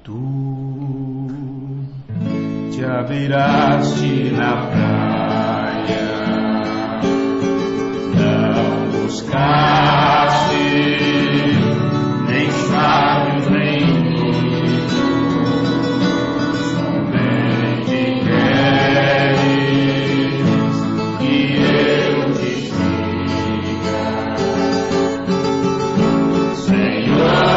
Tu te aviraste na praia, não buscaste nem sábios nem doidos, somente queres que eu te siga, Senhor.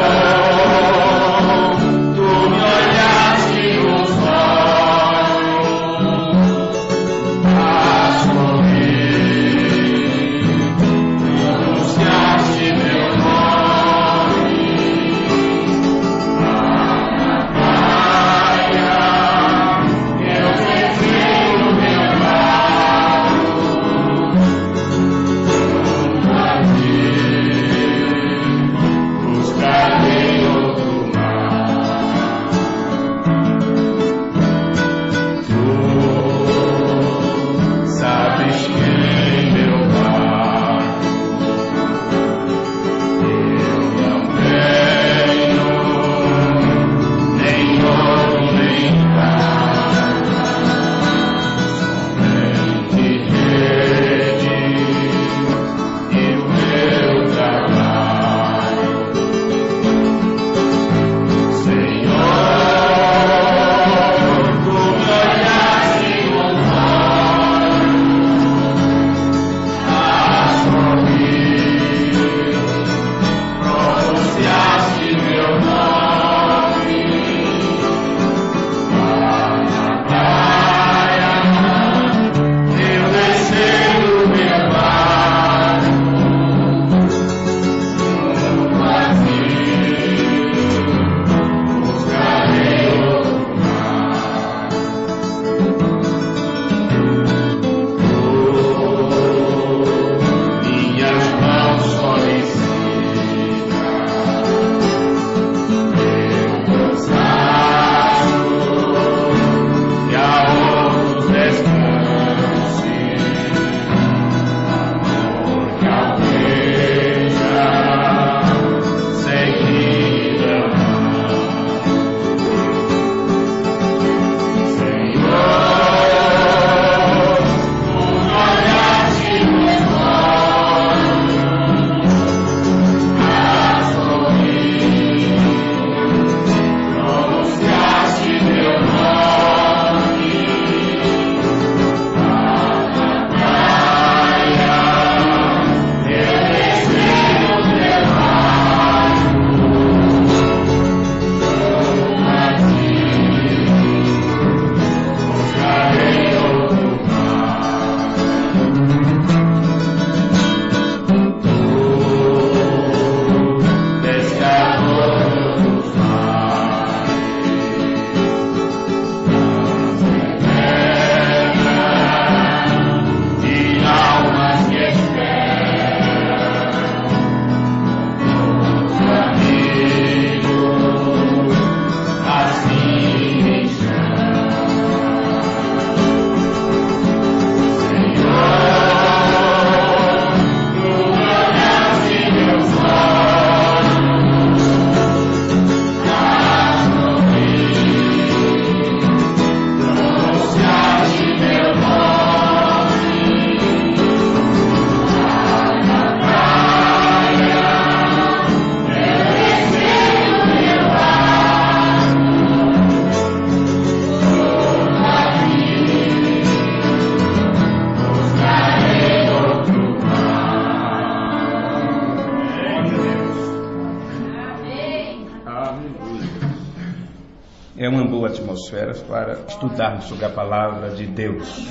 É uma boa atmosfera para estudarmos sobre a palavra de Deus.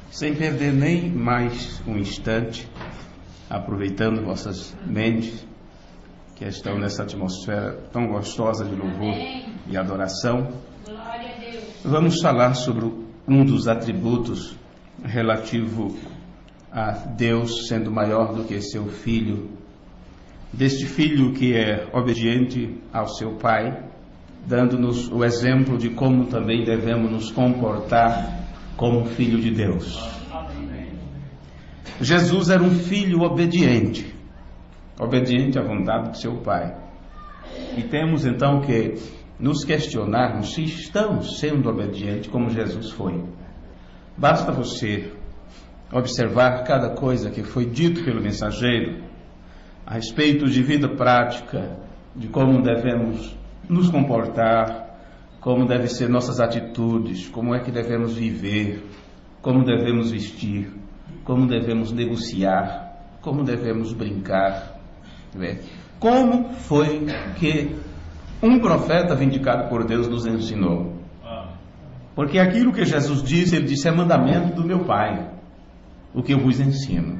Sem perder nem mais um instante, aproveitando vossas mentes que estão nessa atmosfera tão gostosa de louvor e adoração, vamos falar sobre um dos atributos relativo a Deus sendo maior do que seu filho, deste filho que é obediente ao seu pai, dando-nos o exemplo de como também devemos nos comportar como filho de Deus. Jesus era um filho obediente à vontade de seu pai. E temos então que nos questionarmos se estamos sendo obedientes como Jesus foi. Basta você observar cada coisa que foi dito pelo mensageiro a respeito de vida prática, de como devemos nos comportar, como devem ser nossas atitudes, como é que devemos viver, como devemos vestir, como devemos negociar, como devemos brincar. Como foi que um profeta vindicado por Deus nos ensinou? Porque aquilo que Jesus disse, ele disse, é mandamento do meu Pai, o que eu vos ensino.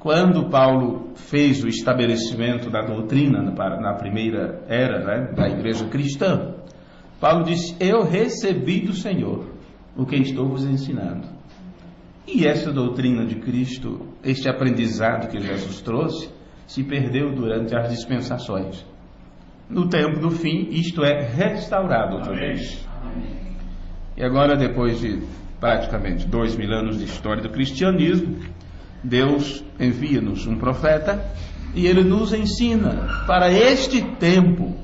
Quando Paulo fez o estabelecimento da doutrina na primeira era, né, da igreja cristã, Paulo disse, eu recebi do Senhor o que estou vos ensinando. E essa doutrina de Cristo, este aprendizado que Jesus trouxe, se perdeu durante as dispensações. No tempo do fim, isto é restaurado outra vez. E agora, depois de praticamente 2000 anos de história do cristianismo, Deus envia-nos um profeta e ele nos ensina para este tempo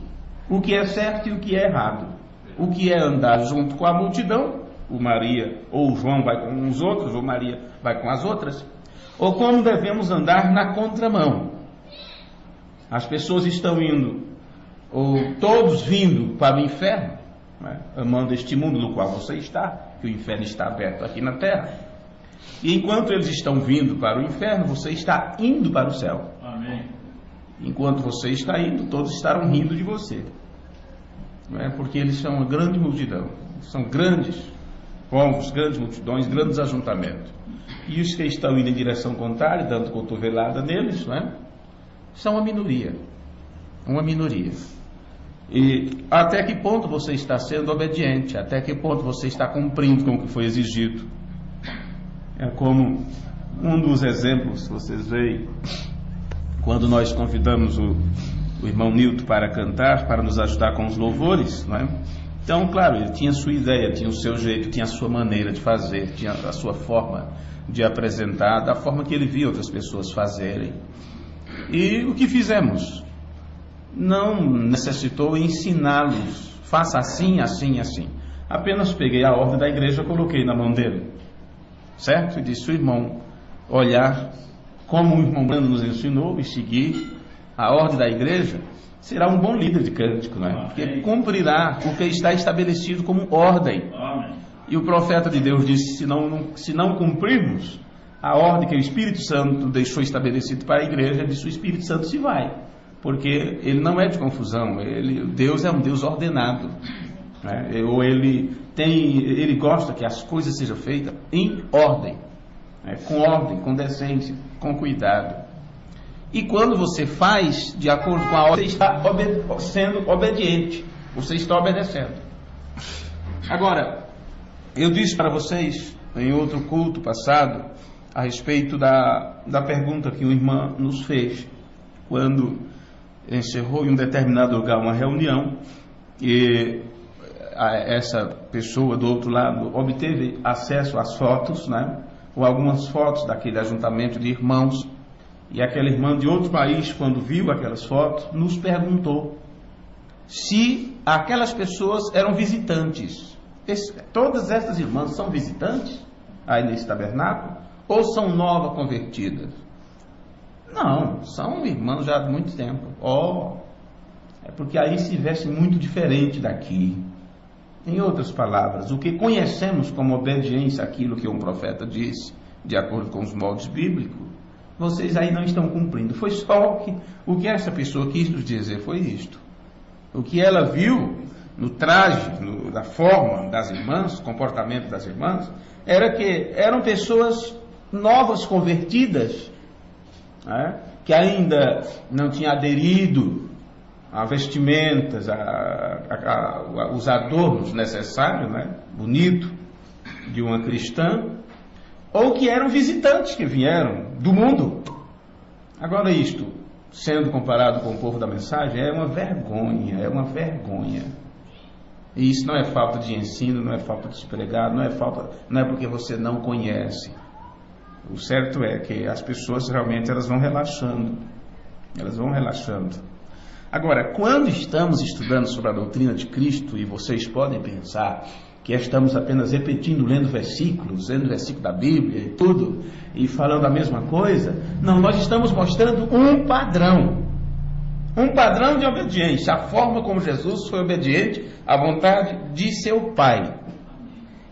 o que é certo e o que é errado. O que é andar junto com a multidão, o Maria ou o João vai com uns outros, ou Maria vai com as outras, ou como devemos andar na contramão. As pessoas estão indo, ou todos vindo para o inferno, né, amando este mundo no qual você está, que o inferno está aberto aqui na terra. E enquanto eles estão vindo para o inferno, você está indo para o céu. Amém. Enquanto você está indo, todos estarão rindo de você. Não é? Porque eles são uma grande multidão, são grandes povos, grandes multidões, grandes ajuntamentos. E os que estão indo em direção contrária, dando cotovelada neles, não é? São uma minoria. Uma minoria. E até que ponto você está sendo obediente? Até que ponto você está cumprindo com o que foi exigido? É como um dos exemplos que vocês veem quando nós convidamos o irmão Nilton para cantar, para nos ajudar com os louvores, não é? Então, claro, ele tinha a sua ideia, tinha o seu jeito, tinha a sua maneira de fazer, tinha a sua forma de apresentar, da forma que ele via outras pessoas fazerem. E o que fizemos? Não necessitou ensiná-los, faça assim, assim, assim. Apenas peguei a ordem da igreja e coloquei na mão dele, certo? E disse, o irmão olhar como o irmão Brando nos ensinou e seguir a ordem da igreja, será um bom líder de cântico, não é? Porque cumprirá o que está estabelecido como ordem. E o profeta de Deus disse, se não cumprirmos a ordem que o Espírito Santo deixou estabelecido para a igreja, disse, o Espírito Santo se vai, porque ele não é de confusão, Deus é um Deus ordenado, né? Ou ele gosta que as coisas sejam feitas em ordem, né? Com ordem, com decência, com cuidado. E quando você faz de acordo com a ordem, você está sendo obediente, você está obedecendo. Agora, eu disse para vocês em outro culto passado a respeito da pergunta que uma irmã nos fez quando encerrou em um determinado lugar uma reunião e essa pessoa do outro lado obteve acesso às fotos, né, ou algumas fotos daquele ajuntamento de irmãos. E aquela irmã de outro país, quando viu aquelas fotos, nos perguntou se aquelas pessoas eram visitantes. Todas essas irmãs são visitantes aí nesse tabernáculo? Ou são novas convertidas? Não, são irmãs já há muito tempo. É porque aí se veste muito diferente daqui. Em outras palavras, o que conhecemos como obediência àquilo que um profeta disse, de acordo com os moldes bíblicos, vocês aí não estão cumprindo. Foi só o que essa pessoa quis nos dizer, foi isto. O que ela viu no traje, na forma das irmãs, comportamento das irmãs, era que eram pessoas novas convertidas, né, que ainda não tinham aderido a vestimentas, os adornos necessários, né, bonito, de uma cristã, ou que eram visitantes que vieram do mundo. Agora isto, sendo comparado com o povo da mensagem, é uma vergonha, é uma vergonha. E isso não é falta de ensino, não é falta de se pregar, não é porque você não conhece. O certo é que as pessoas realmente elas vão relaxando. Agora, quando estamos estudando sobre a doutrina de Cristo, e vocês podem pensar que estamos apenas repetindo, lendo versículos da Bíblia e tudo, e falando a mesma coisa, não, nós estamos mostrando um padrão de obediência, a forma como Jesus foi obediente à vontade de seu Pai.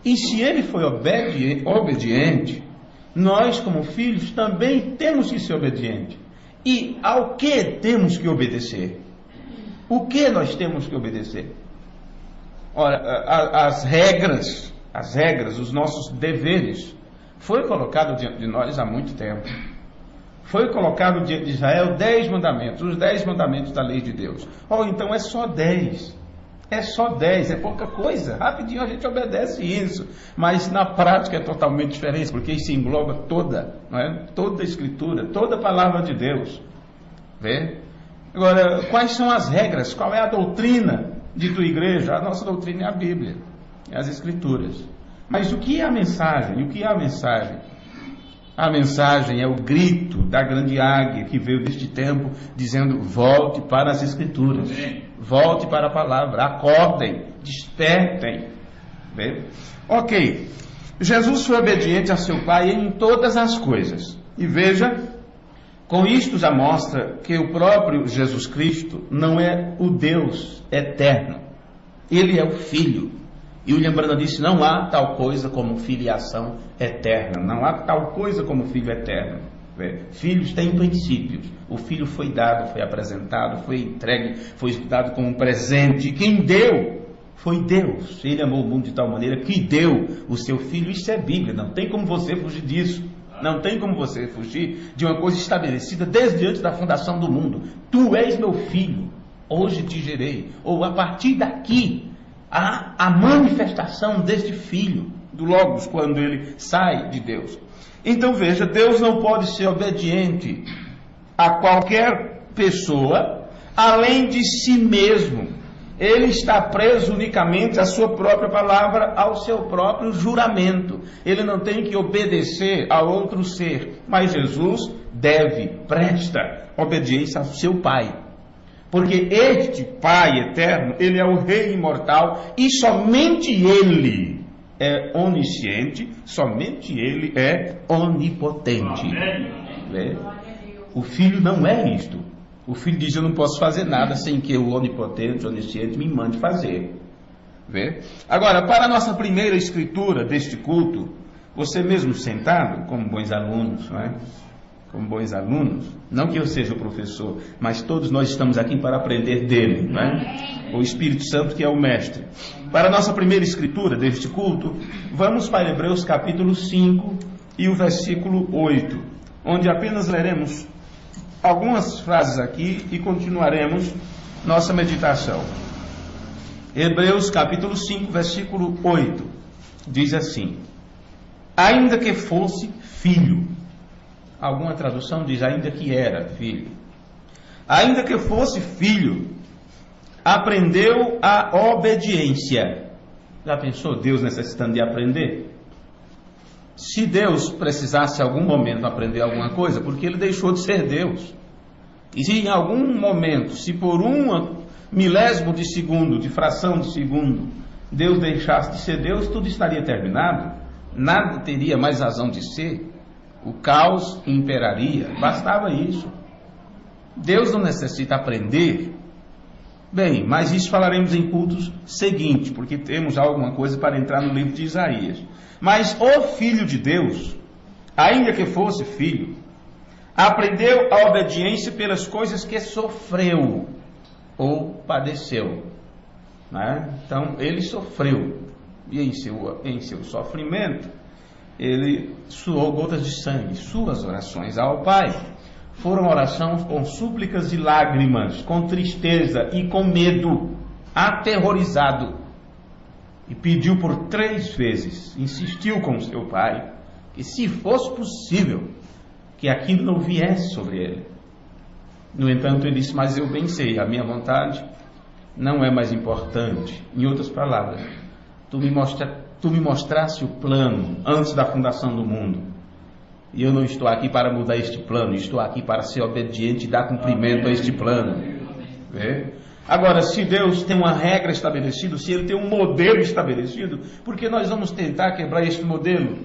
E se ele foi obediente, nós como filhos também temos que ser obedientes. E ao que temos que obedecer? O que nós temos que obedecer? Ora, as regras, os nossos deveres, foi colocado diante de nós há muito tempo. Foi colocado diante de Israel 10 mandamentos, os 10 mandamentos da lei de Deus. Então é só 10. É só 10, é pouca coisa. Rapidinho a gente obedece isso. Mas na prática é totalmente diferente, porque isso engloba toda a Escritura, toda a palavra de Deus. Vê? Agora, quais são as regras? Qual é a doutrina de tua igreja? A nossa doutrina é a Bíblia, é as Escrituras. Mas o que é a mensagem? O que é a mensagem? A mensagem é o grito da grande águia que veio deste tempo, dizendo: volte para as Escrituras, volte para a palavra, acordem, despertem. Vê? Ok, Jesus foi obediente a seu Pai em todas as coisas. E veja, com isto já mostra que o próprio Jesus Cristo não é o Deus eterno, ele é o Filho. E William Branham disse: não há tal coisa como filiação eterna, não há tal coisa como filho eterno. Filhos têm princípios. O filho foi dado, foi apresentado, foi entregue, foi dado como um presente. Quem deu foi Deus. Ele amou o mundo de tal maneira que deu o seu filho. Isso é Bíblia, não tem como você fugir disso. Não tem como você fugir de uma coisa estabelecida desde antes da fundação do mundo. Tu és meu filho, hoje te gerei. Ou a partir daqui há a manifestação deste filho, do Logos, quando ele sai de Deus. Então veja, Deus não pode ser obediente a qualquer pessoa além de si mesmo. Ele está preso unicamente à sua própria palavra, ao seu próprio juramento. Ele não tem que obedecer a outro ser. Mas Jesus presta obediência ao seu Pai. Porque este Pai eterno, ele é o Rei imortal e somente ele é onisciente, somente ele é onipotente. O Filho não é isto. O Filho diz: eu não posso fazer nada sem que o onipotente, onisciente me mande fazer. Vê? Agora, para a nossa primeira escritura deste culto, você mesmo sentado, como bons alunos, não é? Como bons alunos, não que eu seja o professor, mas todos nós estamos aqui para aprender dele, não é? O Espírito Santo que é o mestre. Para a nossa primeira escritura deste culto, vamos para Hebreus capítulo 5 e o versículo 8, onde apenas leremos algumas frases aqui e continuaremos nossa meditação. Hebreus capítulo 5, versículo 8, diz assim: ainda que fosse filho. Alguma tradução diz ainda que era filho. Ainda que fosse filho, aprendeu a obediência. Já pensou Deus necessitando de aprender? Se Deus precisasse em algum momento aprender alguma coisa, porque ele deixou de ser Deus. E se em algum momento, se por um milésimo de segundo, de fração de segundo, Deus deixasse de ser Deus, tudo estaria terminado. Nada teria mais razão de ser. O caos imperaria. Bastava isso. Deus não necessita aprender. Bem, mas isso falaremos em cultos seguintes, porque temos alguma coisa para entrar no livro de Isaías. Mas o Filho de Deus, ainda que fosse filho, aprendeu a obediência pelas coisas que sofreu ou padeceu. Né? Então, ele sofreu. E em seu sofrimento, ele suou gotas de sangue. Suas orações ao Pai foram orações com súplicas e lágrimas, com tristeza e com medo, aterrorizado. E pediu por 3 vezes, insistiu com seu Pai, que se fosse possível, que aquilo não viesse sobre ele. No entanto, ele disse: mas eu bem sei, a minha vontade não é mais importante. Em outras palavras, tu me mostraste o plano antes da fundação do mundo. E eu não estou aqui para mudar este plano, estou aqui para ser obediente e dar cumprimento a este plano. Vê? Agora, se Deus tem uma regra estabelecida, se Ele tem um modelo estabelecido, por que nós vamos tentar quebrar este modelo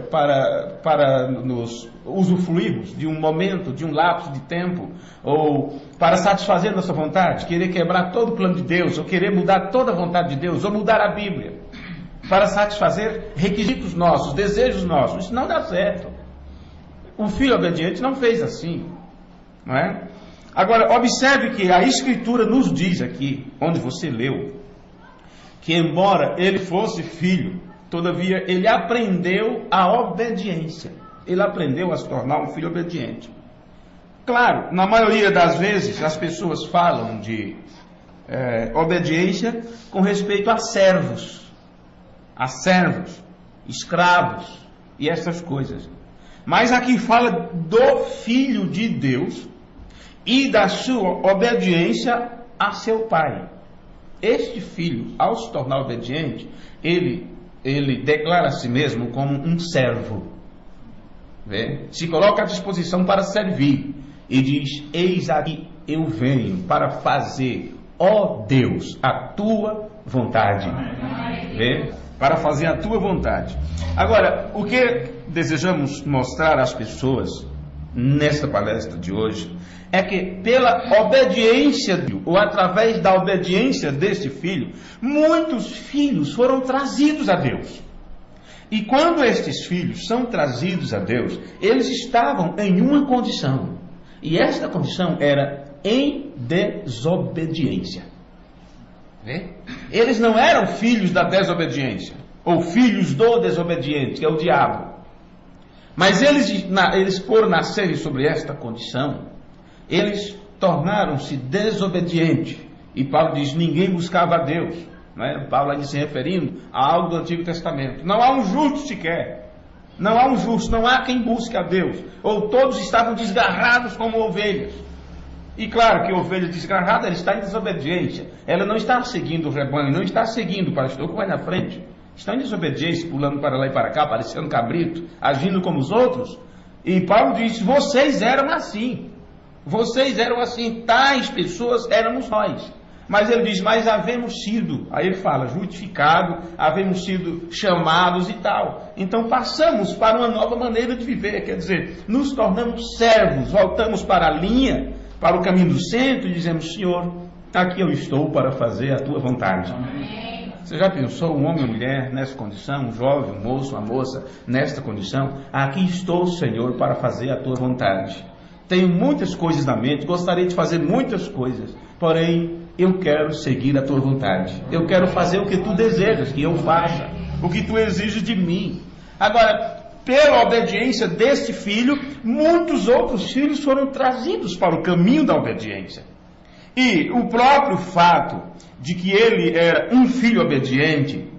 para nos usufruirmos de um momento, de um lapso de tempo, ou para satisfazer nossa vontade, querer quebrar todo o plano de Deus, ou querer mudar toda a vontade de Deus, ou mudar a Bíblia, para satisfazer requisitos nossos, desejos nossos? Isso não dá certo. O filho obediente não fez assim, não é? Agora, observe que a Escritura nos diz aqui, onde você leu, que embora ele fosse filho, todavia ele aprendeu a obediência. Ele aprendeu a se tornar um filho obediente. Claro, na maioria das vezes as pessoas falam de obediência com respeito a servos, escravos e essas coisas. Mas aqui fala do Filho de Deus e da sua obediência a seu pai. Este filho, ao se tornar obediente, ele declara a si mesmo como um servo. Vê? Se coloca à disposição para servir e diz: eis aqui eu venho para fazer, ó Deus, a tua vontade. Vê? Para fazer a tua vontade. Agora, o que desejamos mostrar às pessoas nesta palestra de hoje é que pela obediência, ou através da obediência deste filho, muitos filhos foram trazidos a Deus. E quando estes filhos são trazidos a Deus, eles estavam em uma condição, e esta condição era em desobediência. Vê? Eles não eram filhos da desobediência, ou filhos do desobediente, que é o diabo. Mas eles por nascerem sobre esta condição, eles tornaram-se desobedientes. E Paulo diz: ninguém buscava a Deus. Não é? Paulo aí se referindo a algo do Antigo Testamento. Não há um justo sequer. Não há um justo, não há quem busque a Deus. Ou todos estavam desgarrados como ovelhas. E claro que a ovelha desgarrada, ela está em desobediência. Ela não está seguindo o rebanho, não está seguindo o pastor que vai na frente. Está em desobediência, pulando para lá e para cá, parecendo cabrito, agindo como os outros. E Paulo diz: vocês eram assim. Vocês eram assim, tais pessoas éramos nós. Mas ele diz: mas havemos sido, aí ele fala, justificado, havemos sido chamados e tal. Então passamos para uma nova maneira de viver, quer dizer, nos tornamos servos, voltamos para a linha, para o caminho do centro e dizemos: Senhor, aqui eu estou para fazer a tua vontade. Você já pensou, um homem ou mulher nessa condição, um jovem, um moço, uma moça nesta condição? Aqui estou, Senhor, para fazer a tua vontade. Tenho muitas coisas na mente, gostaria de fazer muitas coisas, porém eu quero seguir a tua vontade. Eu quero fazer o que tu desejas que eu faça, o que tu exiges de mim. Agora, pela obediência deste filho, muitos outros filhos foram trazidos para o caminho da obediência. E o próprio fato de que ele era um filho obediente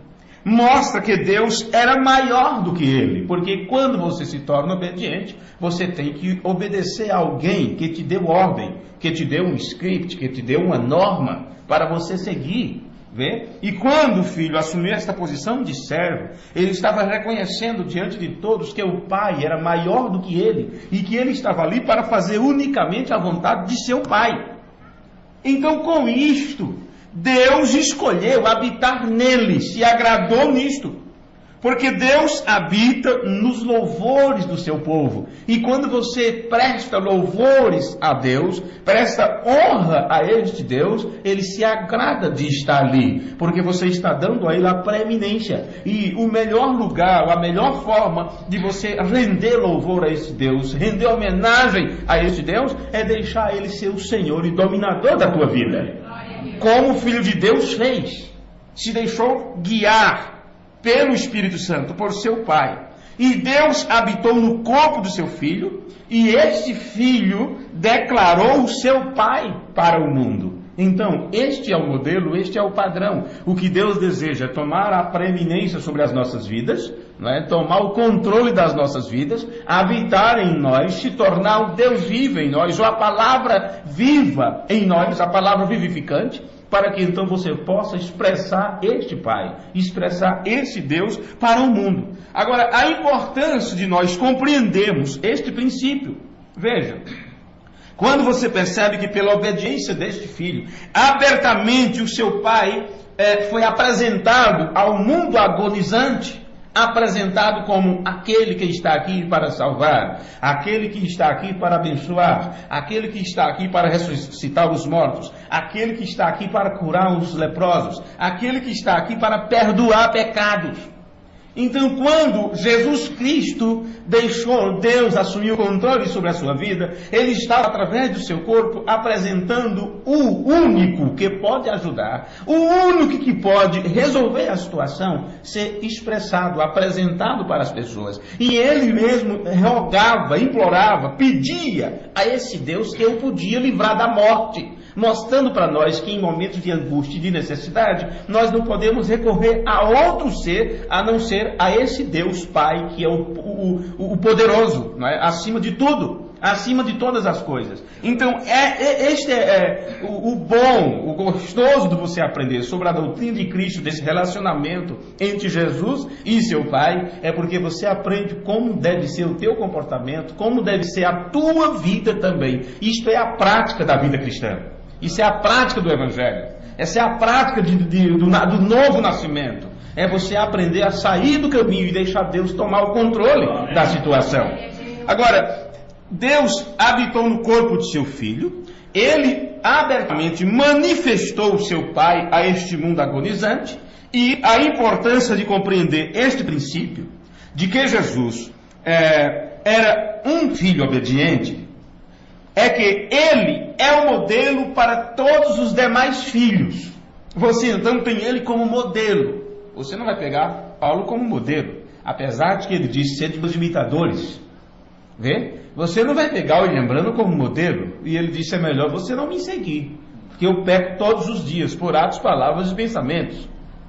mostra que Deus era maior do que ele, porque quando você se torna obediente, você tem que obedecer a alguém que te deu ordem, que te deu um script, que te deu uma norma para você seguir. Vê? E quando o filho assumiu esta posição de servo, ele estava reconhecendo diante de todos que o pai era maior do que ele, e que ele estava ali para fazer unicamente a vontade de seu pai. Então, com isto, Deus escolheu habitar nele, se agradou nisto, porque Deus habita nos louvores do seu povo. E quando você presta louvores a Deus, presta honra a este Deus, ele se agrada de estar ali, porque você está dando a ele a preeminência. E o melhor lugar, a melhor forma de você render louvor a este Deus, render homenagem a este Deus, é deixar ele ser o Senhor e dominador da tua vida, como o Filho de Deus fez. Se deixou guiar pelo Espírito Santo, por seu Pai. E Deus habitou no corpo do seu Filho, e este Filho declarou o seu Pai para o mundo. Então, este é o modelo, este é o padrão. O que Deus deseja é tomar a preeminência sobre as nossas vidas, não é? Tomar o controle das nossas vidas, habitar em nós, se tornar o Deus vivo em nós, ou a palavra viva em nós, a palavra vivificante, para que então você possa expressar este Pai, expressar esse Deus para o mundo. Agora, a importância de nós compreendermos este princípio. Veja, Quando você percebe que pela obediência deste filho, abertamente o seu pai foi apresentado ao mundo agonizante, apresentado como aquele que está aqui para salvar, aquele que está aqui para abençoar, aquele que está aqui para ressuscitar os mortos, aquele que está aqui para curar os leprosos, aquele que está aqui para perdoar pecados. Então, quando Jesus Cristo deixou Deus assumir o controle sobre a sua vida, Ele estava, através do seu corpo, apresentando o único que pode ajudar, o único que pode resolver a situação, ser expressado, apresentado para as pessoas. E Ele mesmo rogava, implorava, pedia a esse Deus que o podia livrar da morte, mostrando para nós que em momentos de angústia e de necessidade, nós não podemos recorrer a outro ser, a não ser a esse Deus Pai, que é o poderoso, não é? Acima de tudo, acima de todas as coisas. Então, este é o bom, o gostoso de você aprender sobre a doutrina de Cristo, desse relacionamento entre Jesus e seu Pai, é porque você aprende como deve ser o teu comportamento, como deve ser a tua vida também. Isto é a prática da vida cristã. Isso é a prática do Evangelho. Essa é a prática do novo nascimento. É você aprender a sair do caminho e deixar Deus tomar o controle da situação. Agora, Deus habitou no corpo de seu Filho. Ele abertamente manifestou o seu Pai a este mundo agonizante. E a importância de compreender este princípio, de que Jesus era um filho obediente, é que ele é o modelo para todos os demais filhos. Você então tem ele como modelo. Você não vai pegar Paulo como modelo, apesar de que ele disse ser dos imitadores. Vê? Você não vai pegar o lembrando como modelo, e ele disse: é melhor você não me seguir, porque eu peco todos os dias, por atos, palavras e pensamentos.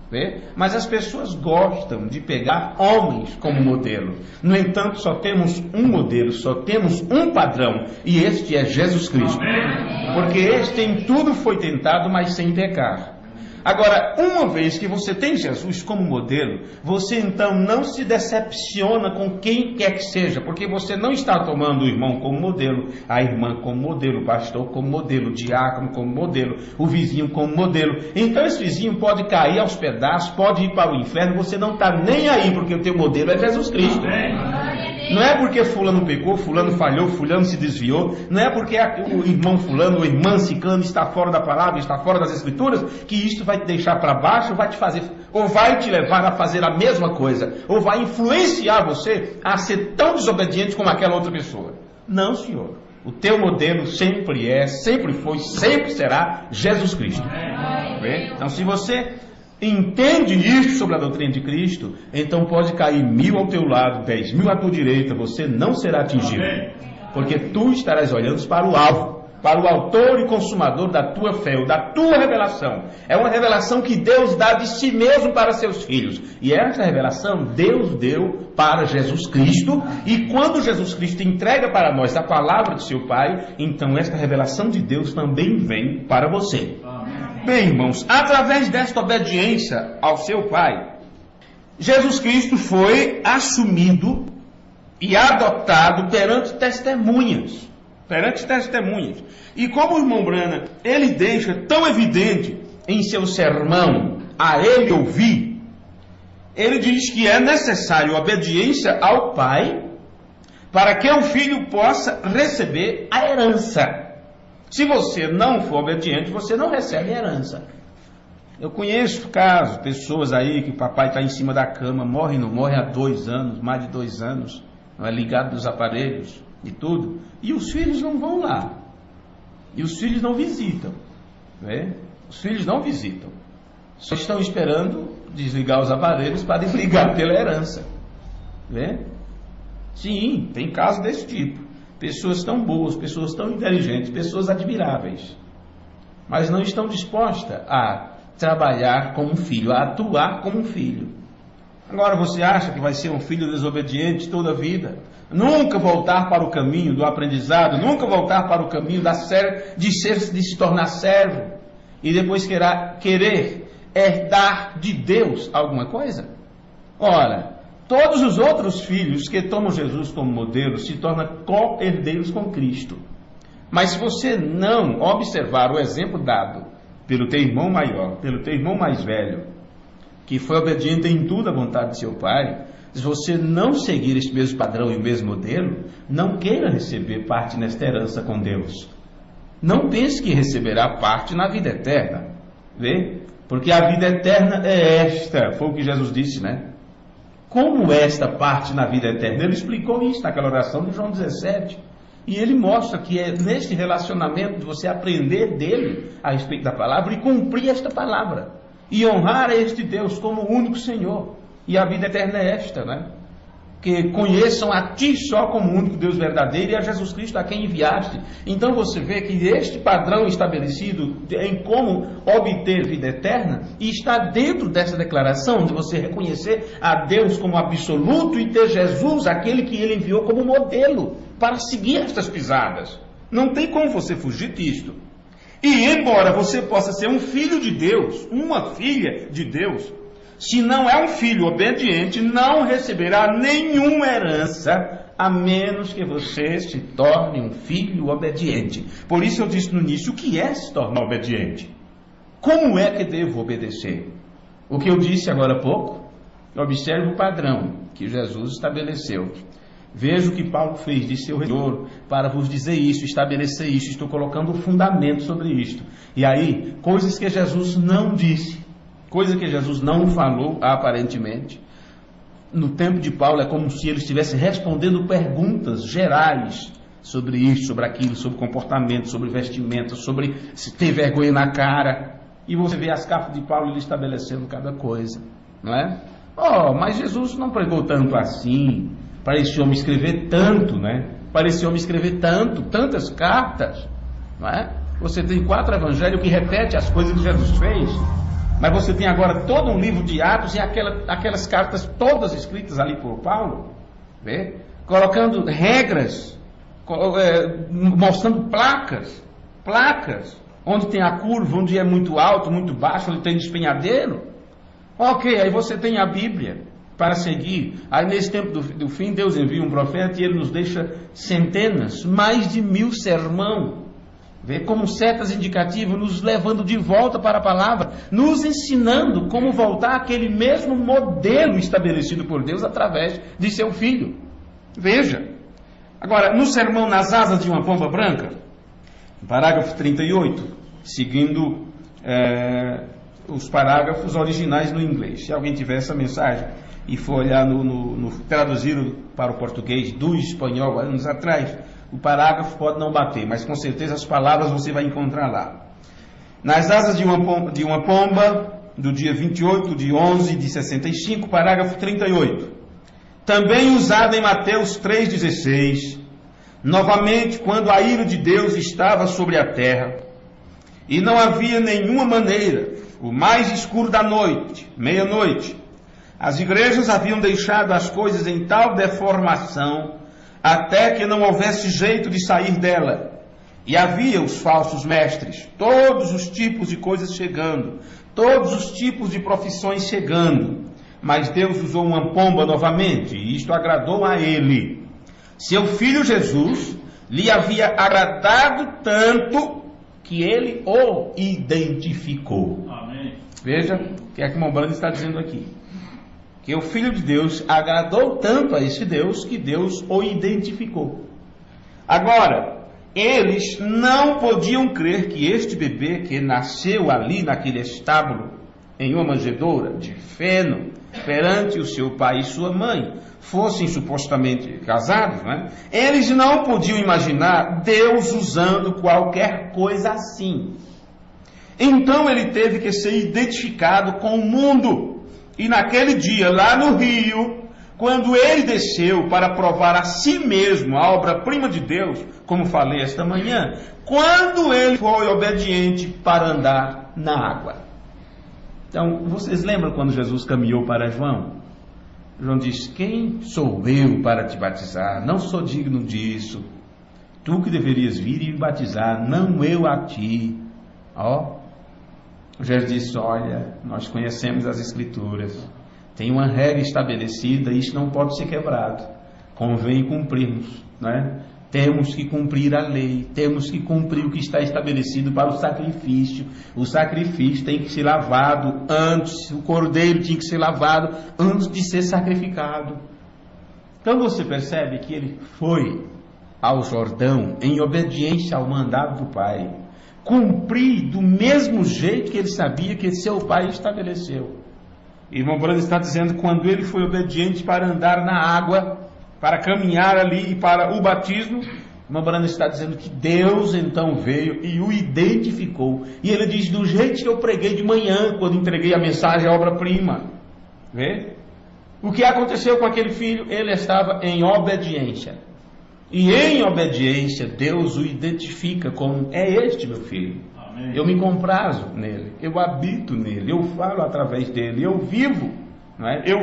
Vê? Mas as pessoas gostam de pegar homens como modelo. No entanto, só temos um modelo, só temos um padrão, e este é Jesus Cristo. Porque este em tudo foi tentado, mas sem pecar. Agora, uma vez que você tem Jesus como modelo, você então não se decepciona com quem quer que seja, porque você não está tomando o irmão como modelo, a irmã como modelo, o pastor como modelo, o diácono como modelo, o vizinho como modelo. Então esse vizinho pode cair aos pedaços, pode ir para o inferno, você não está nem aí, porque o teu modelo é Jesus Cristo. Não é porque fulano pecou, fulano falhou, fulano se desviou, não é porque o irmão fulano ou irmã ciclano está fora da palavra, está fora das escrituras, que isto vai te deixar para baixo, vai te fazer, ou vai te levar a fazer a mesma coisa, ou vai influenciar você a ser tão desobediente como aquela outra pessoa. Não, senhor. O teu modelo sempre é, sempre foi, sempre será Jesus Cristo. Então, se você entende isso sobre a doutrina de Cristo, então pode cair 1000 ao teu lado, 10.000 à tua direita, você não será atingido, porque tu estarás olhando para o alvo, para o autor e consumador da tua fé, ou da tua revelação. É uma revelação que Deus dá de si mesmo para seus filhos, e essa revelação Deus deu para Jesus Cristo, e quando Jesus Cristo entrega para nós a palavra de seu Pai, então esta revelação de Deus também vem para você. Bem, irmãos, através desta obediência ao seu Pai, Jesus Cristo foi assumido e adotado perante testemunhas. E como o irmão Brana, ele deixa tão evidente em seu sermão, a ele ouvir, ele diz que é necessário obediência ao Pai para que o filho possa receber a herança. Se você não for obediente, você não recebe herança. Eu conheço casos, pessoas aí que o papai está em cima da cama, morre não morre há 2 anos, mais de 2 anos, não é ligado nos aparelhos e tudo, e os filhos não vão lá, e os filhos não visitam, né? Os filhos não visitam, só estão esperando desligar os aparelhos para brigar pela herança, né? Sim, tem casos desse tipo. Pessoas tão boas, pessoas tão inteligentes, pessoas admiráveis, mas não estão dispostas a trabalhar como um filho, a atuar como um filho. Agora você acha que vai ser um filho desobediente toda a vida? Nunca voltar para o caminho do aprendizado, nunca voltar para o caminho de se tornar servo, e depois querer herdar de Deus alguma coisa? Ora, todos os outros filhos que tomam Jesus como modelo se tornam co-herdeiros com Cristo. Mas se você não observar o exemplo dado pelo teu irmão maior, pelo teu irmão mais velho, que foi obediente em tudo à vontade de seu pai, se você não seguir este mesmo padrão e o mesmo modelo, não queira receber parte nesta herança com Deus. Não pense que receberá parte na vida eterna. Vê? Porque a vida eterna é esta. Foi o que Jesus disse, né? Como esta parte na vida eterna? Ele explicou isso naquela oração de João 17. E ele mostra que é neste relacionamento de você aprender dele a respeito da palavra e cumprir esta palavra. E honrar a este Deus como o único Senhor. E a vida eterna é esta, né? Que conheçam a Ti só como o único Deus verdadeiro e a Jesus Cristo a quem enviaste. Então você vê que este padrão estabelecido em como obter vida eterna está dentro dessa declaração de você reconhecer a Deus como absoluto e ter Jesus, aquele que Ele enviou, como modelo para seguir estas pisadas. Não tem como você fugir disto. E embora você possa ser um filho de Deus, uma filha de Deus, se não é um filho obediente, não receberá nenhuma herança, a menos que você se torne um filho obediente. Por isso eu disse no início, o que é se tornar obediente? Como é que devo obedecer? O que eu disse agora há pouco, observe o padrão que Jesus estabeleceu. Veja o que Paulo fez, disse seu reitor, para vos dizer isso, estabelecer isso, estou colocando o fundamento sobre isto. E aí, coisas que Jesus não disse, coisa que Jesus não falou aparentemente. No tempo de Paulo é como se ele estivesse respondendo perguntas gerais sobre isso, sobre aquilo, sobre comportamento, sobre vestimenta, sobre se ter vergonha na cara. E você vê as cartas de Paulo ele estabelecendo cada coisa, não é? Oh, mas Jesus não pregou tanto assim, para esse homem escrever tanto, né? Para esse homem escrever tantas cartas, não é? Você tem 4 evangelhos que repetem as coisas que Jesus fez. Mas você tem agora todo um livro de Atos e aquelas cartas todas escritas ali por Paulo, vê? Colocando regras, mostrando placas, onde tem a curva, onde é muito alto, muito baixo, onde tem despenhadeiro. Ok, aí você tem a Bíblia para seguir. Aí nesse tempo do fim, Deus envia um profeta e ele nos deixa centenas, mais de 1000 sermão. Vê como setas indicativas, nos levando de volta para a palavra, nos ensinando como voltar àquele mesmo modelo estabelecido por Deus através de seu Filho. Veja. Agora, no sermão Nas Asas de uma Pomba Branca, parágrafo 38, seguindo os parágrafos originais no inglês. Se alguém tiver essa mensagem e for olhar traduzido para o português do espanhol anos atrás, o parágrafo pode não bater, mas com certeza as palavras você vai encontrar lá. Nas Asas de uma Pomba, do dia 28 de 11 de 65, parágrafo 38. Também usada em Mateus 3,16, novamente quando a ira de Deus estava sobre a terra, e não havia nenhuma maneira, o mais escuro da noite, meia-noite, as igrejas haviam deixado as coisas em tal deformação, até que não houvesse jeito de sair dela. E havia os falsos mestres, todos os tipos de coisas chegando, todos os tipos de profissões chegando. Mas Deus usou uma pomba novamente, e isto agradou a ele. Seu filho Jesus lhe havia agradado tanto que ele o identificou. Amém. Veja o que é que Mombrando está dizendo aqui. Que o Filho de Deus agradou tanto a esse Deus que Deus o identificou. Agora, eles não podiam crer que este bebê que nasceu ali naquele estábulo, em uma manjedoura de feno, perante o seu pai e sua mãe, fossem supostamente casados, né? Eles não podiam imaginar Deus usando qualquer coisa assim. Então ele teve que ser identificado com o mundo. E naquele dia, lá no Rio, quando ele desceu para provar a si mesmo a obra-prima de Deus, como falei esta manhã, quando ele foi obediente para andar na água. Então, vocês lembram quando Jesus caminhou para João? João diz: quem sou eu para te batizar? Não sou digno disso. Tu que deverias vir e me batizar, não eu a ti. Ó. Jesus disse: olha, nós conhecemos as Escrituras, tem uma regra estabelecida, isso não pode ser quebrado, convém cumprirmos, né? Temos que cumprir a lei, temos que cumprir o que está estabelecido para o sacrifício. O sacrifício tem que ser lavado antes, o cordeiro tinha que ser lavado antes de ser sacrificado. Então você percebe que ele foi ao Jordão em obediência ao mandado do Pai, cumprir do mesmo jeito que ele sabia que seu Pai estabeleceu. Irmão Branham está dizendo, quando ele foi obediente para andar na água, para caminhar ali e para o batismo, irmão Branham está dizendo que Deus então veio e o identificou. E ele diz, do jeito que eu preguei de manhã, quando entreguei a mensagem, a obra-prima. Vê? O que aconteceu com aquele filho? Ele estava em obediência. E em obediência, Deus o identifica como, é este meu filho. Amém. Eu me comprazo nele, eu habito nele, eu falo através dele, eu vivo, não é? Eu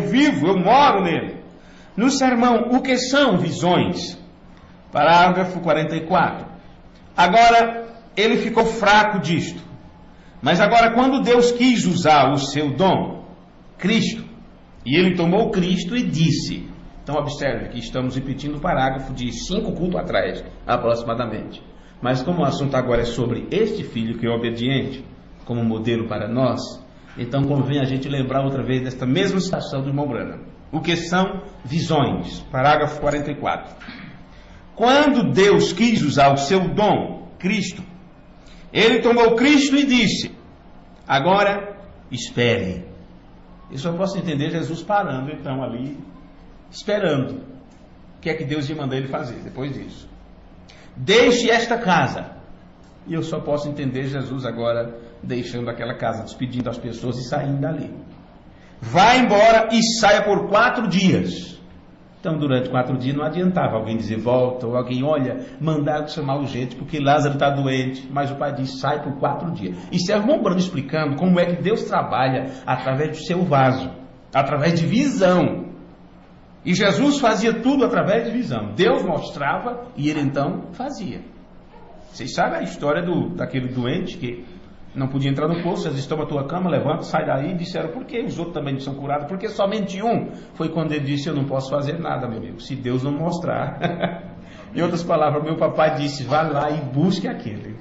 moro nele. No sermão, o que são visões? Parágrafo 44. Agora, ele ficou fraco disto. Mas agora, quando Deus quis usar o seu dom, Cristo, e ele tomou Cristo e disse... Então observe que estamos repetindo o parágrafo de 5 cultos atrás, aproximadamente. Mas como o assunto agora é sobre este filho que é obediente, como modelo para nós, então convém a gente lembrar outra vez desta mesma citação do irmão Branham. O que são visões? Parágrafo 44. Quando Deus quis usar o seu dom, Cristo, ele tomou Cristo e disse, agora espere. Eu só posso entender Jesus parando então ali, esperando. O que é que Deus ia mandar ele fazer depois disso? Deixe esta casa. E eu só posso entender Jesus agora deixando aquela casa, despedindo as pessoas e saindo dali. Vá embora e saia por 4 dias. Então durante 4 dias não adiantava alguém dizer volta, ou alguém, olha, mandar chamar o gente porque Lázaro está doente. Mas o pai diz, sai por 4 dias. Isso é o irmão Branham explicando como é que Deus trabalha através do seu vaso, através de visão. E Jesus fazia tudo através de visão. Deus mostrava e ele então fazia. Vocês sabem a história daquele doente que não podia entrar no poço. Jesus toma a tua cama, levanta, sai daí. E disseram, por que os outros também não são curados? Porque somente um. Foi quando ele disse, eu não posso fazer nada, meu amigo, se Deus não mostrar. Em outras palavras, meu papai disse, vá lá e busque aquele.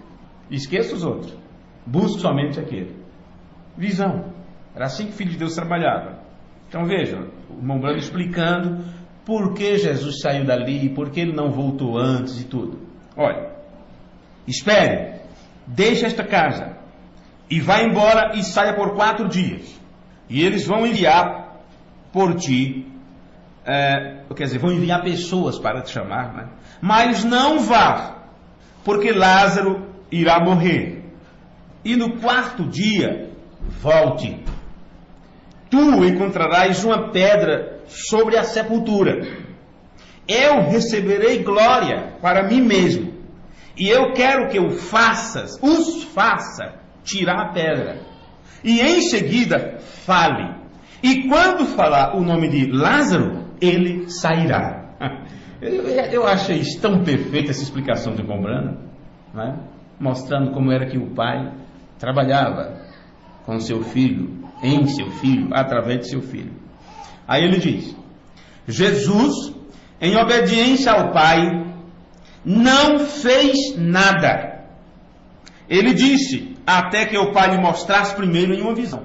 Esqueça os outros. Busque somente aquele. Visão. Era assim que o Filho de Deus trabalhava. Então vejam, o irmão Branham explicando por que Jesus saiu dali, por que ele não voltou antes e tudo. Olha, espere, deixe esta casa e vá embora e saia por 4 dias. E eles vão enviar por ti, quer dizer, vão enviar pessoas para te chamar, né? Mas não vá, porque Lázaro irá morrer. E no 4º dia, volte. Tu encontrarás uma pedra sobre a sepultura. Eu receberei glória para mim mesmo. E eu quero que os faça tirar a pedra. E em seguida fale. E quando falar o nome de Lázaro, ele sairá. Eu achei isso tão perfeita, essa explicação do irmão Branham, né? Mostrando como era que o pai trabalhava com seu filho, em seu filho, através de seu filho. Aí ele diz, Jesus, em obediência ao Pai, não fez nada. Ele disse, até que o Pai lhe mostrasse primeiro em uma visão.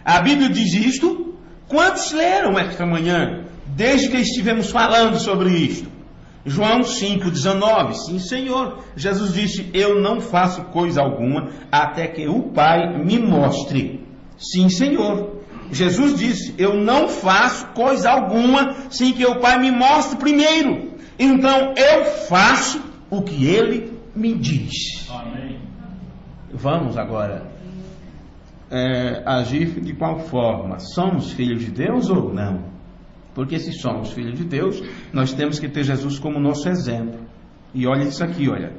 A Bíblia diz isto. Quantos leram esta manhã, desde que estivemos falando sobre isto? João 5,19. Sim, Senhor. Jesus disse, eu não faço coisa alguma, até que o Pai me mostre. Sim, Senhor. Jesus disse, eu não faço coisa alguma sem que o Pai me mostre primeiro. Então eu faço o que Ele me diz. Amém. Vamos agora agir de qual forma? Somos filhos de Deus ou não? Porque se somos filhos de Deus, nós temos que ter Jesus como nosso exemplo. E olha isso aqui, olha.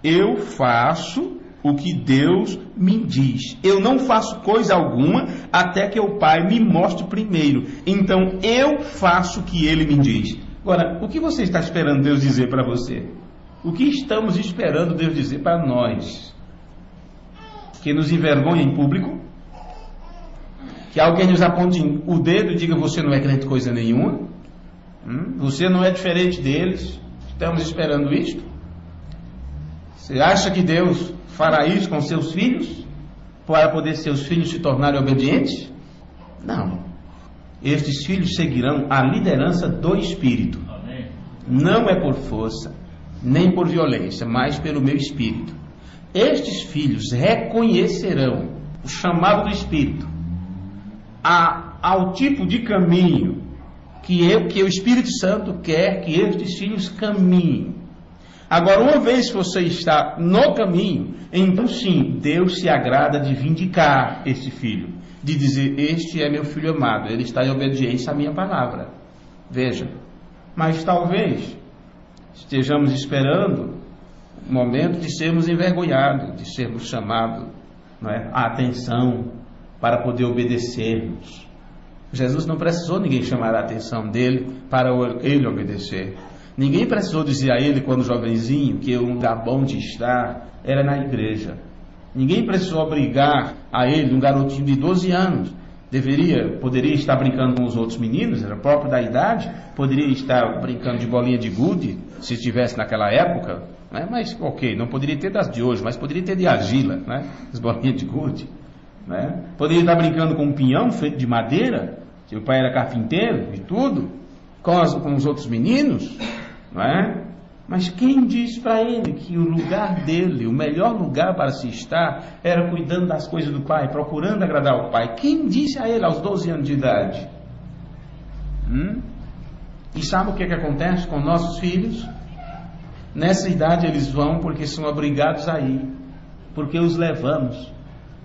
Eu faço o que Deus me diz. Eu não faço coisa alguma até que o Pai me mostre primeiro. Então eu faço o que Ele me diz. Agora, o que você está esperando Deus dizer para você? O que estamos esperando Deus dizer para nós? Que nos envergonhe em público? Que alguém nos aponte o dedo e diga, você não é crente coisa nenhuma? Você não é diferente deles? Estamos esperando isto? Você acha que Deus fará isso com seus filhos? Para poder seus filhos se tornarem obedientes? Não. Estes filhos seguirão a liderança do Espírito. Amém. Não é por força, nem por violência, mas pelo meu Espírito. Estes filhos reconhecerão o chamado do Espírito ao tipo de caminho que o Espírito Santo quer que estes filhos caminhem. Agora, uma vez que você está no caminho, então sim, Deus se agrada de vindicar este filho, de dizer: este é meu filho amado, ele está em obediência à minha palavra. Veja, mas talvez estejamos esperando o momento de sermos envergonhados, de sermos chamados, não é, a atenção para poder obedecermos. Jesus não precisou ninguém chamar a atenção dele para ele obedecer. Ninguém precisou dizer a ele, quando jovenzinho, que um lugar bom de estar era na igreja. Ninguém precisou obrigar a ele, um garotinho de 12 anos, poderia estar brincando com os outros meninos, era próprio da idade, poderia estar brincando de bolinha de gude, se estivesse naquela época, né? Mas ok, não poderia ter das de hoje, mas poderia ter de argila, né? As bolinhas de gude, né? Poderia estar brincando com um pinhão feito de madeira, que o pai era carpinteiro e tudo, com os outros meninos, não é? Mas quem disse para ele que o lugar dele, o melhor lugar para se estar, era cuidando das coisas do pai, procurando agradar o pai? Quem disse a ele aos 12 anos de idade? E sabe o que acontece com nossos filhos? Nessa idade eles vão porque são obrigados a ir, porque os levamos.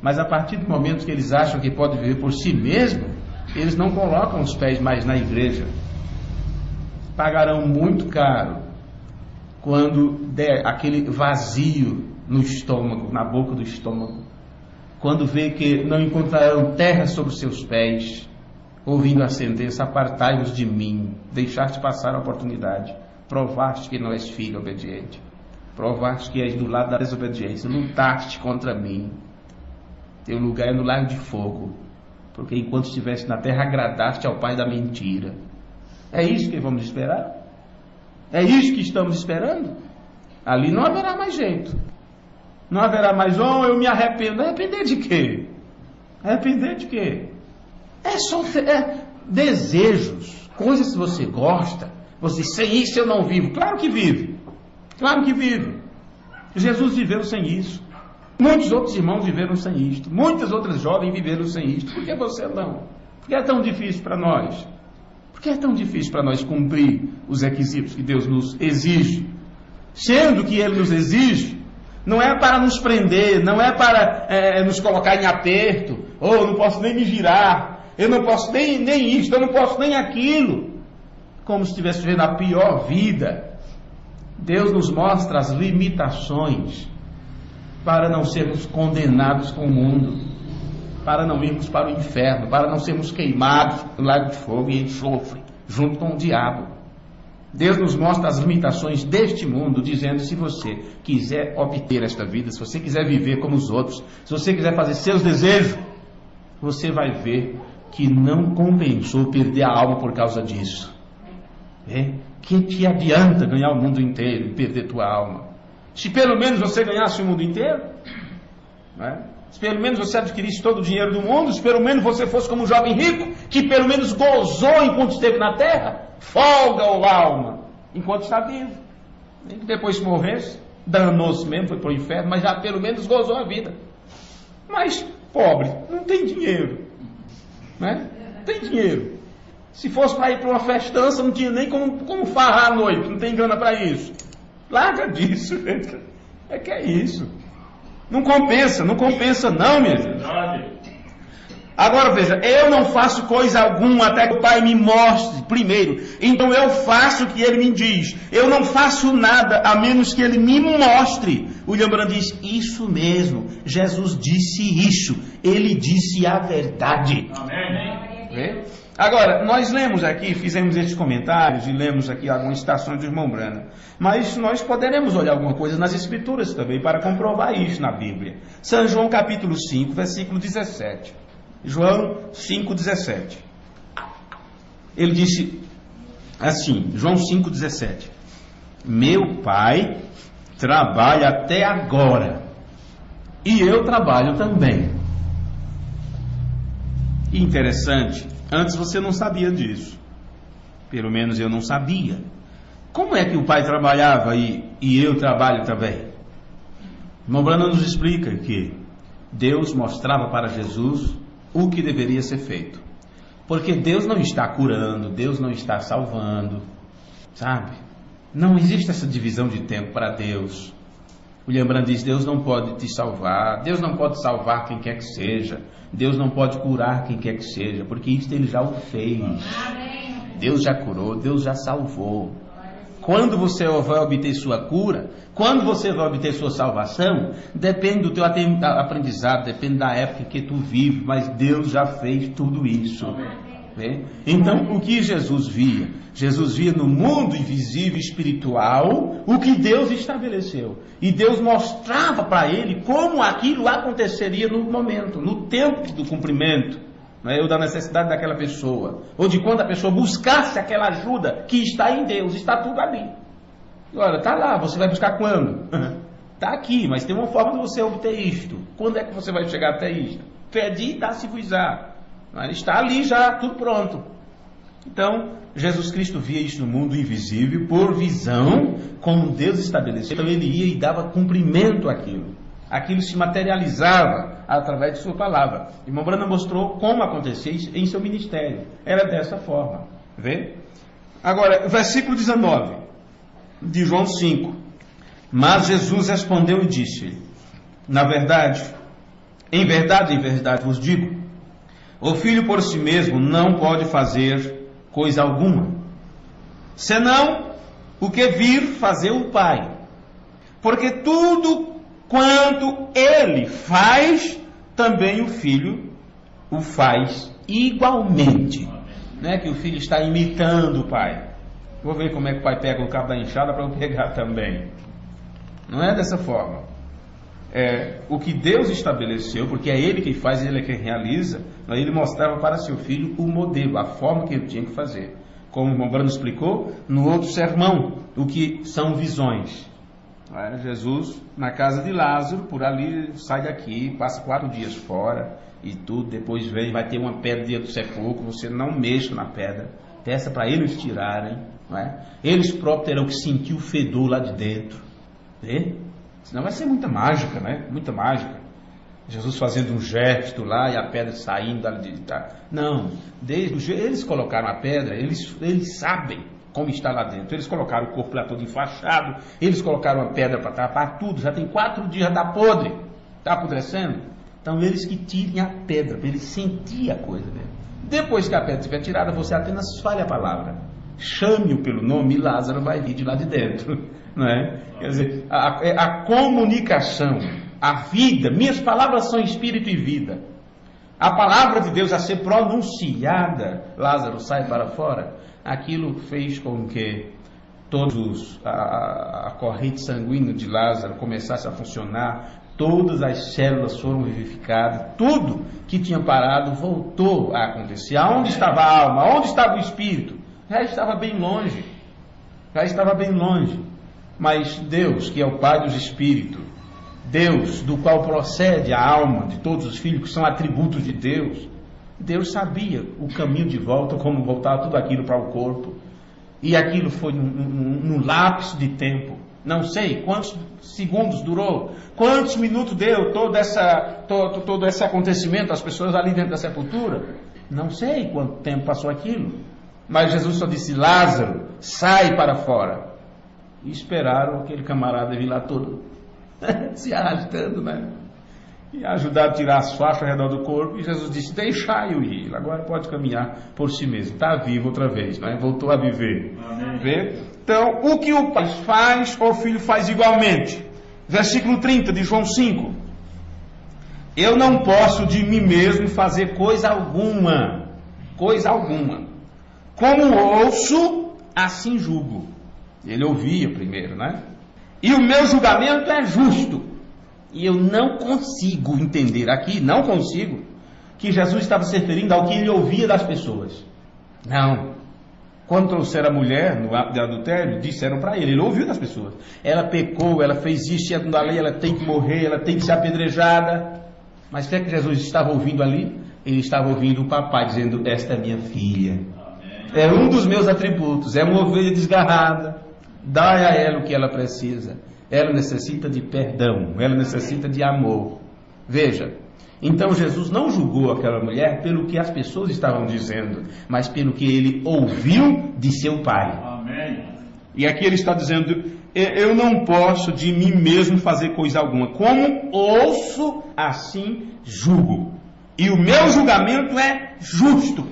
Mas a partir do momento que eles acham que podem viver por si mesmos, eles não colocam os pés mais na igreja. Pagarão muito caro quando der aquele vazio no estômago, na boca do estômago, quando vê que não encontrarão terra sobre os seus pés, ouvindo a sentença: apartai-vos de mim, deixaste passar a oportunidade, provaste que não és filho obediente, provaste que és do lado da desobediência, lutaste contra mim, teu lugar é no lago de fogo, porque enquanto estiveste na terra agradaste ao pai da mentira. É isso que vamos esperar? É isso que estamos esperando? Ali não haverá mais jeito. Não haverá mais: eu me arrependo. Arrepender de quê? Arrepender de quê? É só desejos, coisas que você gosta. Você: sem isso eu não vivo. Claro que vive. Claro que vive. Jesus viveu sem isso. Muitos outros irmãos viveram sem isto. Muitas outras jovens viveram sem isto. Por que você não? Por que é tão difícil para nós? Por que é tão difícil para nós cumprir os requisitos que Deus nos exige? Sendo que Ele nos exige, não é para nos prender, não é para nos colocar em aperto. Eu não posso nem me virar, eu não posso nem isso, eu não posso nem aquilo. Como se estivesse vivendo a pior vida. Deus nos mostra as limitações para não sermos condenados com o mundo, para não irmos para o inferno, para não sermos queimados no lago de fogo e enxofre, junto com o diabo. Deus nos mostra as limitações deste mundo, dizendo: se você quiser obter esta vida, se você quiser viver como os outros, se você quiser fazer seus desejos, você vai ver que não compensou perder a alma por causa disso. Que te adianta ganhar o mundo inteiro e perder tua alma? Se pelo menos você ganhasse o mundo inteiro, não é? Se pelo menos você adquirisse todo o dinheiro do mundo, se pelo menos você fosse como um jovem rico, que pelo menos gozou enquanto esteve na terra, folga ou alma, enquanto está vivo. E depois que morresse, danou-se mesmo, foi para o inferno, mas já pelo menos gozou a vida. Mas pobre, não tem dinheiro, né? Não tem dinheiro. Se fosse para ir para uma festança, não tinha nem como farrar à noite, não tem grana para isso. Larga disso, gente. Que é isso. Não compensa não, minha gente. Agora veja, eu não faço coisa alguma até que o Pai me mostre primeiro. Então eu faço o que Ele me diz. Eu não faço nada a menos que Ele me mostre. William Branham diz: isso mesmo, Jesus disse isso. Ele disse a verdade. Amém. Agora, nós lemos aqui, fizemos esses comentários e lemos aqui algumas citações do irmão Branham, mas nós poderemos olhar alguma coisa nas Escrituras também para comprovar isso na Bíblia. São João capítulo 5, versículo 17. João 5,17. Ele disse assim, João 5,17: Meu pai trabalha até agora e eu trabalho também. E interessante, antes você não sabia disso. Pelo menos eu não sabia. Como é que o pai trabalhava e eu trabalho também? Irmão Branham nos explica que Deus mostrava para Jesus o que deveria ser feito. Porque Deus não está curando, Deus não está salvando, sabe? Não existe essa divisão de tempo para Deus. William Branham diz: Deus não pode te salvar, Deus não pode salvar quem quer que seja, Deus não pode curar quem quer que seja, porque isso Ele já o fez. Deus já curou, Deus já salvou. Quando você vai obter sua cura, quando você vai obter sua salvação, depende do teu aprendizado, depende da época que tu vive, mas Deus já fez tudo isso. Então, o que Jesus via? Jesus via no mundo invisível espiritual o que Deus estabeleceu. E Deus mostrava para ele como aquilo aconteceria no momento, no tempo do cumprimento, ou da necessidade daquela pessoa, ou de quando a pessoa buscasse aquela ajuda que está em Deus. Está tudo ali. Olha, está lá, você vai buscar quando? Está aqui, mas tem uma forma de você obter isto. Quando é que você vai chegar até isto? Pedi e dá-se-vos-á. Está ali já, tudo pronto. Então, Jesus Cristo via isso no mundo invisível, por visão, como Deus estabeleceu. Então ele ia e dava cumprimento àquilo. Aquilo se materializava através de sua palavra. E irmão Branham mostrou como acontecia isso em seu ministério. Era dessa forma. Vê? Agora, versículo 19 de João 5. Mas Jesus respondeu e disse: na verdade, em verdade vos digo, o filho por si mesmo não pode fazer coisa alguma, senão o que vir fazer o Pai. Porque tudo quanto ele faz, também o filho o faz igualmente. Não é que o filho está imitando o pai. Vou ver como é que o pai pega o cabo da enxada para eu pegar também. Não é dessa forma. É o que Deus estabeleceu, porque é ele quem faz, ele é quem realiza. Ele mostrava para seu filho o modelo, a forma que ele tinha que fazer. Como o irmão Branham explicou no outro sermão, o que são visões. Jesus na casa de Lázaro, por ali, sai daqui, passa 4 dias fora e tudo, depois vem, vai ter uma pedra dentro do sepulcro, você não mexa na pedra, peça para eles tirarem, não é? Eles próprios terão que sentir o fedor lá de dentro, né? Senão vai ser muita mágica, né? Muita mágica. Jesus fazendo um gesto lá e a pedra saindo dali de tá. Não, eles colocaram a pedra, eles sabem como está lá dentro. Eles colocaram o corpo lá todo enfaixado, eles colocaram a pedra para tapar tudo, já tem 4 dias, já está podre, está apodrecendo. Então eles que tirem a pedra, para eles sentir a coisa dentro. Depois que a pedra estiver tirada, você apenas fale a palavra, chame-o pelo nome e Lázaro vai vir de lá de dentro, não é? Quer dizer, a comunicação, a vida, minhas palavras são espírito e vida. A palavra de Deus a ser pronunciada, Lázaro sai para fora. Aquilo fez com que a corrente sanguínea de Lázaro começasse a funcionar, todas as células foram vivificadas, tudo que tinha parado voltou a acontecer. Aonde estava a alma? Onde estava o espírito? Já estava bem longe. Mas Deus, que é o Pai dos Espíritos, Deus do qual procede a alma de todos os filhos, que são atributos de Deus, Deus sabia o caminho de volta, como voltar tudo aquilo para o corpo. E aquilo foi num lapso de tempo. Não sei quantos segundos durou, quantos minutos deu todo esse acontecimento, as pessoas ali dentro da sepultura. Não sei quanto tempo passou aquilo. Mas Jesus só disse: Lázaro, sai para fora. E esperaram aquele camarada vir lá todo se arrastando, né? E ajudaram a tirar as faixas ao redor do corpo. E Jesus disse: deixai-o ir, ele agora pode caminhar por si mesmo. Está vivo outra vez, né? Voltou a viver. Vê? Então, o que o pai faz, o filho faz igualmente. Versículo 30 de João 5. Eu não posso de mim mesmo fazer coisa alguma. Como ouço, assim julgo. Ele ouvia primeiro, né? E o meu julgamento é justo. E eu não consigo entender aqui, que Jesus estava se referindo ao que ele ouvia das pessoas. Não. Quando trouxeram a mulher no ato de adultério, disseram para ele ouviu das pessoas, ela pecou, ela fez isso, e da lei ela tem que morrer, ela tem que ser apedrejada. Mas o que é que Jesus estava ouvindo ali? Ele estava ouvindo o papai dizendo, esta é minha filha, é um dos meus atributos, é uma ovelha desgarrada, dai a ela o que ela precisa, ela necessita de perdão, ela necessita de amor. Veja, então Jesus não julgou aquela mulher pelo que as pessoas estavam dizendo, mas pelo que ele ouviu de seu pai. Amém. E aqui ele está dizendo, eu não posso de mim mesmo fazer coisa alguma, como ouço, assim julgo, e o meu julgamento é justo.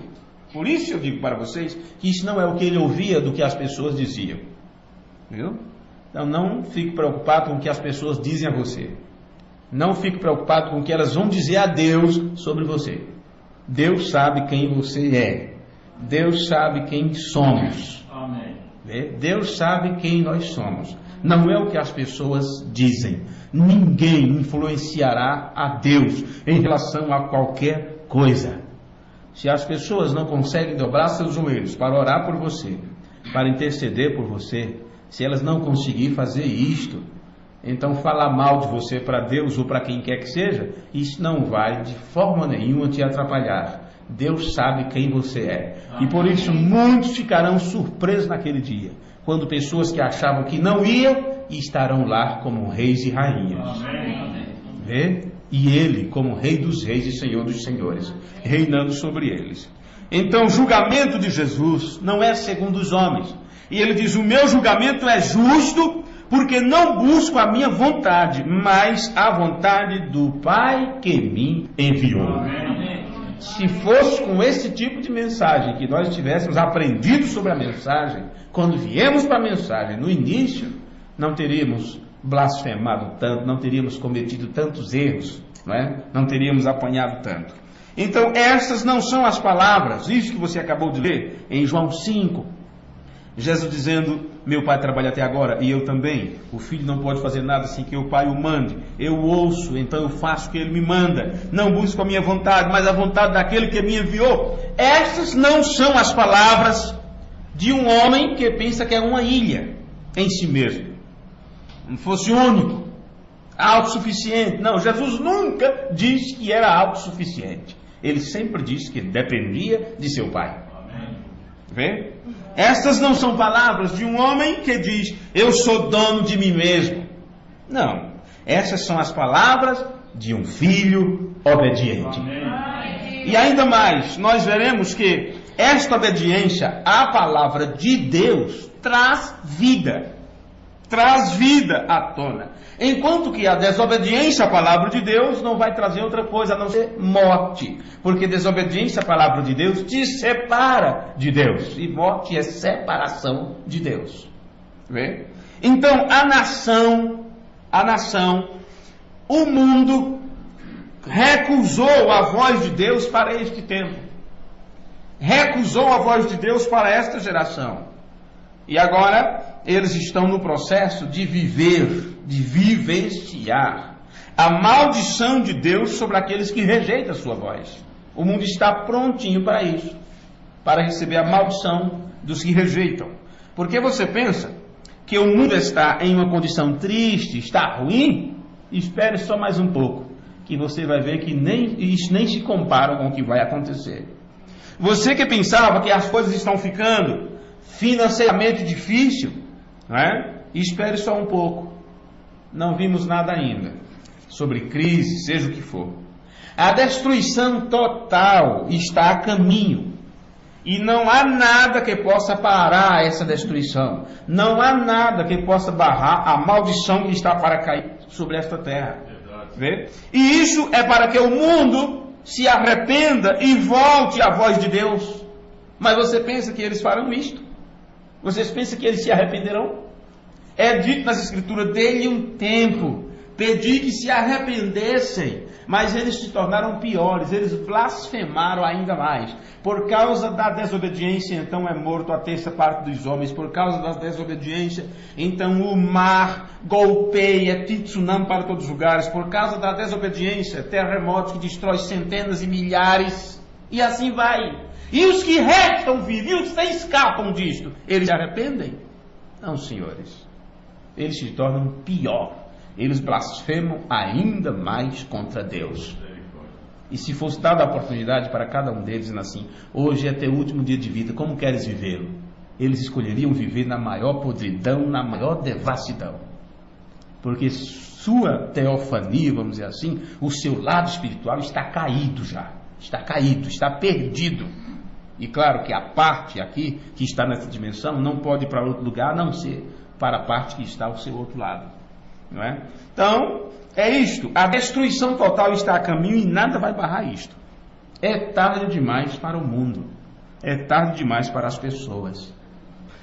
Por isso eu digo para vocês que isso não é o que ele ouvia do que as pessoas diziam, viu? Então não fique preocupado com o que as pessoas dizem a você. Não fique preocupado com o que elas vão dizer a Deus sobre você. Deus sabe quem você é. Deus sabe quem somos. Amém. Deus sabe quem nós somos. Não é o que as pessoas dizem. Ninguém influenciará a Deus em relação a qualquer coisa. Se as pessoas não conseguem dobrar seus joelhos para orar por você, para interceder por você, se elas não conseguirem fazer isto, então falar mal de você para Deus ou para quem quer que seja, isso não vai de forma nenhuma te atrapalhar. Deus sabe quem você é. E por isso muitos ficarão surpresos naquele dia, quando pessoas que achavam que não iam, estarão lá como reis e rainhas. Vê? E ele como rei dos reis e senhor dos senhores, reinando sobre eles. Então o julgamento de Jesus não é segundo os homens. E ele diz, o meu julgamento é justo, porque não busco a minha vontade, mas a vontade do Pai que me enviou. Se fosse com esse tipo de mensagem que nós tivéssemos aprendido sobre a mensagem, quando viemos para a mensagem no início, não teríamos blasfemado tanto, não teríamos cometido tantos erros, não é? Não teríamos apanhado tanto. Então essas não são as palavras, isso que você acabou de ler em João 5, Jesus dizendo, meu pai trabalha até agora e eu também, o filho não pode fazer nada sem que o pai o mande, eu ouço, então eu faço o que ele me manda, não busco a minha vontade, mas a vontade daquele que me enviou. Essas não são as palavras de um homem que pensa que é uma ilha em si mesmo, não fosse único, autossuficiente. Não, Jesus nunca disse que era autossuficiente, ele sempre disse que ele dependia de seu pai. Vê? Estas não são palavras de um homem que diz, eu sou dono de mim mesmo. Não, essas são as palavras de um filho obediente. E ainda mais, nós veremos que esta obediência à palavra de Deus traz vida à tona. Enquanto que a desobediência à palavra de Deus não vai trazer outra coisa a não ser morte. Porque desobediência à palavra de Deus te separa de Deus. E morte é separação de Deus. Vê? Então a nação, o mundo recusou a voz de Deus para este tempo. Recusou a voz de Deus para esta geração. E agora eles estão no processo de vivenciar a maldição de Deus sobre aqueles que rejeitam a sua voz. O mundo está prontinho para isso, para receber a maldição dos que rejeitam. Porque você pensa que o mundo está em uma condição triste, está ruim? Espere só mais um pouco, que você vai ver que isso nem se compara com o que vai acontecer. Você que pensava que as coisas estão ficando financeiramente difícil, não é? Espere só um pouco. Não vimos nada ainda sobre crise, seja o que for. A destruição total está a caminho. E não há nada que possa parar essa destruição. Não há nada que possa barrar a maldição que está para cair sobre esta terra. Vê? E isso é para que o mundo se arrependa e volte à voz de Deus. Mas você pensa que eles farão isto? Vocês pensam que eles se arrependerão? É dito nas escrituras, dê-lhe um tempo, pedi que se arrependessem, mas eles se tornaram piores, eles blasfemaram ainda mais. Por causa da desobediência, então é morto a terça parte dos homens. Por causa da desobediência, então o mar golpeia, tsunami para todos os lugares. Por causa da desobediência, terremotos que destrói centenas e milhares, e assim vai. E os que restam vivem, e os que escapam disto, eles se arrependem? Não, senhores. Eles se tornam pior. Eles blasfemam ainda mais contra Deus. E se fosse dada a oportunidade para cada um deles, dizendo assim: hoje é teu último dia de vida, como queres vivê-lo? Eles escolheriam viver na maior podridão, na maior devassidão. Porque sua teofania, vamos dizer assim, o seu lado espiritual está caído já. Está caído, está perdido. E claro que a parte aqui, que está nessa dimensão, não pode ir para outro lugar, a não ser para a parte que está ao seu outro lado. Não é? Então, é isto. A destruição total está a caminho e nada vai barrar isto. É tarde demais para o mundo. É tarde demais para as pessoas.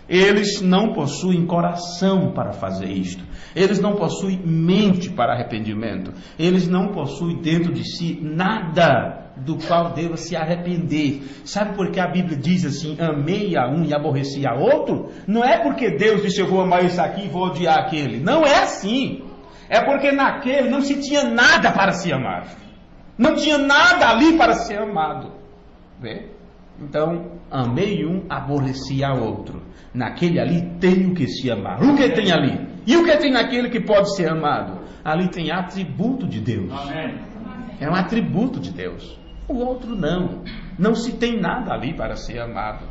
Eles não possuem coração para fazer isto. Eles não possuem mente para arrependimento. Eles não possuem dentro de si nada do qual deva se arrepender. Sabe por que a Bíblia diz assim: amei a um e aborreci a outro? Não é porque Deus disse: eu vou amar esse aqui e vou odiar aquele. Não é assim. É porque naquele não se tinha nada para se amar. Não tinha nada ali para ser amado. Vê? Então, amei um, aborreci a outro. Naquele ali tem o que se amar. O que tem ali? E o que tem naquele que pode ser amado? Ali tem atributo de Deus. Amém. É um atributo de Deus. O outro não. Não se tem nada ali para ser amado,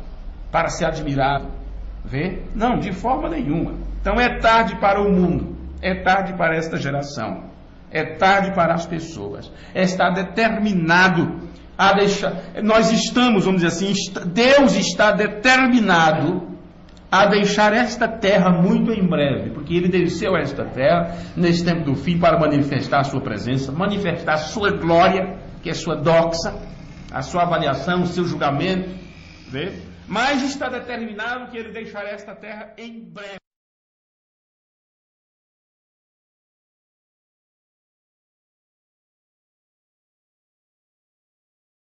para ser admirado. Vê? Não, de forma nenhuma. Então é tarde para o mundo. É tarde para esta geração. É tarde para as pessoas. Está determinado a deixar. Nós estamos, vamos dizer assim, Deus está determinado a deixar esta terra muito em breve, porque Ele desceu a esta terra nesse tempo do fim para manifestar a sua presença, manifestar a sua glória, que é a sua doxa, a sua avaliação, o seu julgamento, vê? Mas está determinado que Ele deixará esta terra em breve.